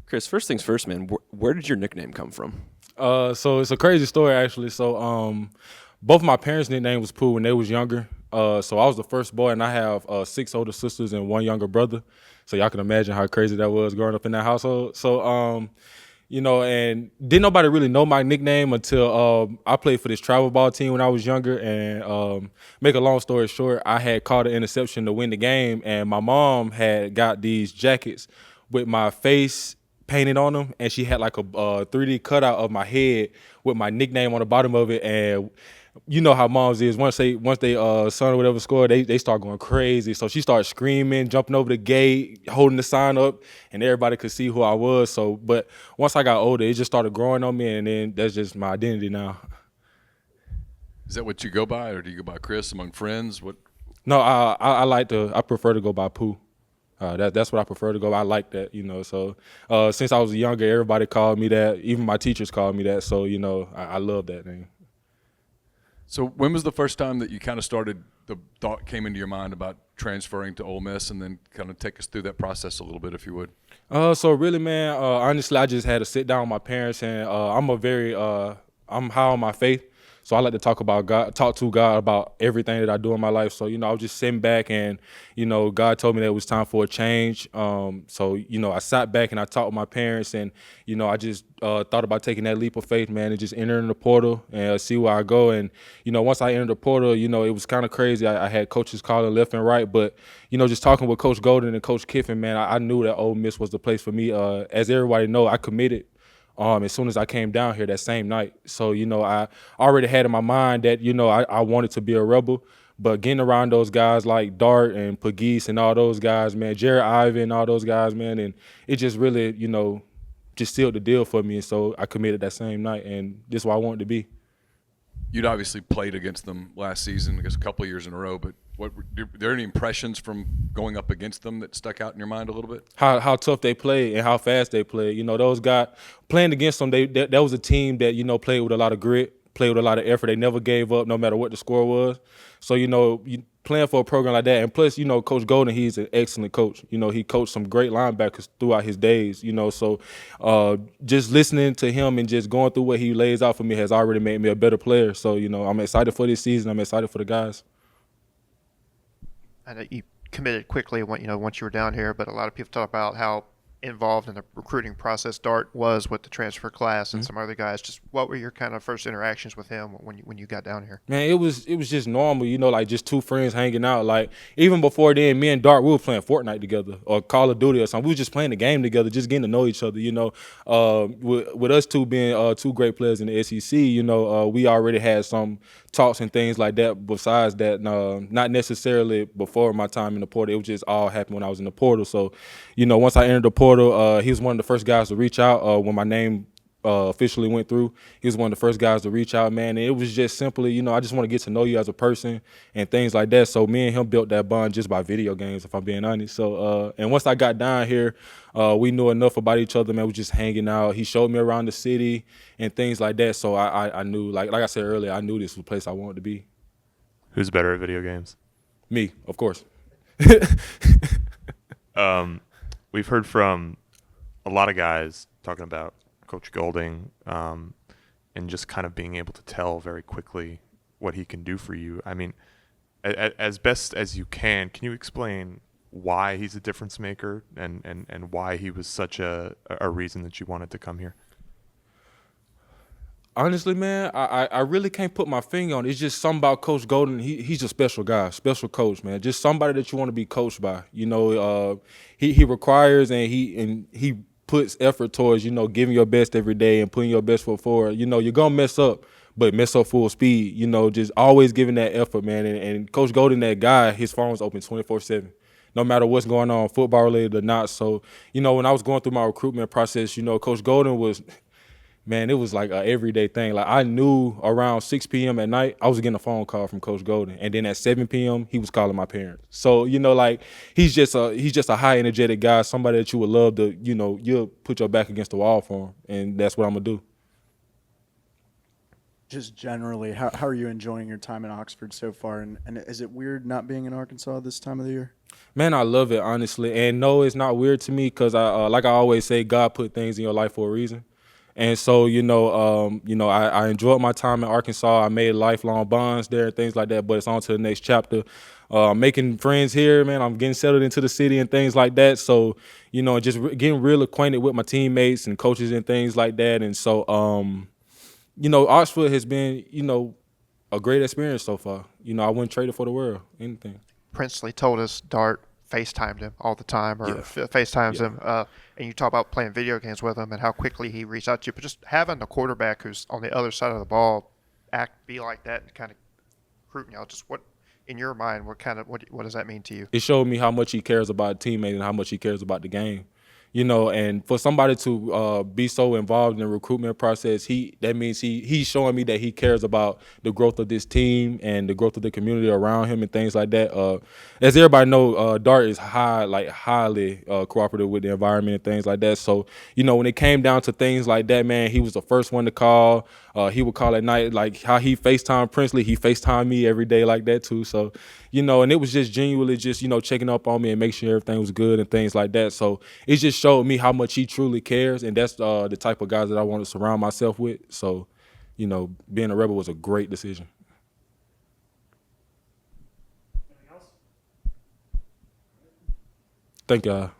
Chris, first things first, man. Where did your nickname come from? So it's a crazy story actually. So both my parents' nickname was Pooh when they was younger. So I was the first boy, and I have six older sisters and one younger brother. So y'all can imagine how crazy that was growing up in that household. So and didn't nobody really know my nickname until I played for this travel ball team when I was younger. And make a long story short, I had caught an interception to win the game, and my mom had got these jackets with my face painted on them, and she had like a 3D cutout of my head with my nickname on the bottom of it. And you know how moms is, once they son or whatever score, they start going crazy. So she started screaming, jumping over the gate, holding the sign up, and everybody could see who I was. So, but once I got older, it just started growing on me, and then that's just my identity now. Is that what you go by, or do you go by Chris among friends? What? No, I prefer to go by Pooh. That's what I prefer to go. I like that, So since I was younger, everybody called me that. Even my teachers called me that. So I love that name. So when was the first time that you kind of started, the thought came into your mind about transferring to Ole Miss, and then kind of take us through that process a little bit, if you would? So really, man, honestly, I just had to sit down with my parents, and I'm high on my faith. So I like to talk to God about everything that I do in my life. So, I was just sitting back, and, God told me that it was time for a change. So, I sat back and I talked with my parents, and, I just thought about taking that leap of faith, man, and just entering the portal and see where I go. And, once I entered the portal, it was kind of crazy. I had coaches calling left and right, but, just talking with Coach Golden and Coach Kiffin, man, I knew that Ole Miss was the place for me. As everybody know, I committed as soon as I came down here that same night. So, I already had in my mind that, I wanted to be a Rebel. But getting around those guys like Dart and Pagese and all those guys, man, Jared Ivan and all those guys, man, and it just really, just sealed the deal for me. And so I committed that same night, and this is where I wanted to be. You'd obviously played against them last season, I guess a couple of years in a row, but are there any impressions from going up against them that stuck out in your mind a little bit? How tough they play and how fast they play. Those guys playing against them, that was a team that, played with a lot of grit, played with a lot of effort. They never gave up no matter what the score was. So, you playing for a program like that. And plus, Coach Golden, he's an excellent coach. He coached some great linebackers throughout his days, so just listening to him and just going through what he lays out for me has already made me a better player. So, I'm excited for this season. I'm excited for the guys. I know you committed quickly, once you were down here, but a lot of people talk about how involved in the recruiting process Dart was with the transfer class and some other guys. Just what were your kind of first interactions with him when you got down here? Man, it was just normal, like just two friends hanging out. Like even before then, me and Dart, we were playing Fortnite together or Call of Duty or something. We were just playing the game together, just getting to know each other. With us two being two great players in the SEC, we already had some talks and things like that. Besides that, not necessarily before my time in the portal. It was just all happened when I was in the portal. So, once I entered the portal, he was one of the first guys to reach out when my name officially went through. He was one of the first guys to reach out, man. And it was just simply, I just want to get to know you as a person and things like that. So me and him built that bond just by video games, if I'm being honest. So, and once I got down here, we knew enough about each other, man. We were just hanging out. He showed me around the city and things like that. So I knew, like I said earlier, I knew this was the place I wanted to be. Who's better at video games? Me, of course. We've heard from a lot of guys talking about Coach Golding and just kind of being able to tell very quickly what he can do for you. I mean, as best as you can you explain why he's a difference maker and why he was such a reason that you wanted to come here? Honestly, man, I really can't put my finger on it. It's just something about Coach Golden. He's a special guy, special coach, man. Just somebody that you want to be coached by. He requires and he puts effort towards, giving your best every day and putting your best foot forward. You're going to mess up, but mess up full speed. Just always giving that effort, man. And Coach Golden, that guy, his phone's open 24/7. No matter what's going on, football related or not. So, when I was going through my recruitment process, Coach Golden was – man, it was like an everyday thing. Like I knew around 6 p.m. at night, I was getting a phone call from Coach Golden, and then at 7 p.m. he was calling my parents. So like he's just a high energetic guy, somebody that you would love to, you'll put your back against the wall for him, and that's what I'm gonna do. Just generally, how are you enjoying your time in Oxford so far? And is it weird not being in Arkansas this time of the year? Man, I love it, honestly. And no, it's not weird to me because like I always say, God put things in your life for a reason. And so, I enjoyed my time in Arkansas. I made lifelong bonds there and things like that, but it's on to the next chapter. Making friends here, man. I'm getting settled into the city and things like that. So, just getting real acquainted with my teammates and coaches and things like that. And so, Oxford has been, a great experience so far. I wouldn't trade it for the world, anything. Princely told us Dart FaceTimed him all the time, or Yeah. FaceTimes Yeah. him. And you talk about playing video games with him and how quickly he reached out to you. But just having the quarterback who's on the other side of the ball be like that and kind of recruiting y'all, just what, in your mind, what does that mean to you? It showed me how much he cares about teammates and how much he cares about the game. And for somebody to be so involved in the recruitment process, that means he's showing me that he cares about the growth of this team and the growth of the community around him and things like that. As everybody know, Dart is highly cooperative with the environment and things like that. So, when it came down to things like that, man, he was the first one to call. He would call at night, like how he FaceTime Princely, he FaceTime me every day like that too. So, and it was just genuinely just, checking up on me and make sure everything was good and things like that. So it just showed me how much he truly cares. And that's the type of guys that I want to surround myself with. So, being a Rebel was a great decision. Thank y'all.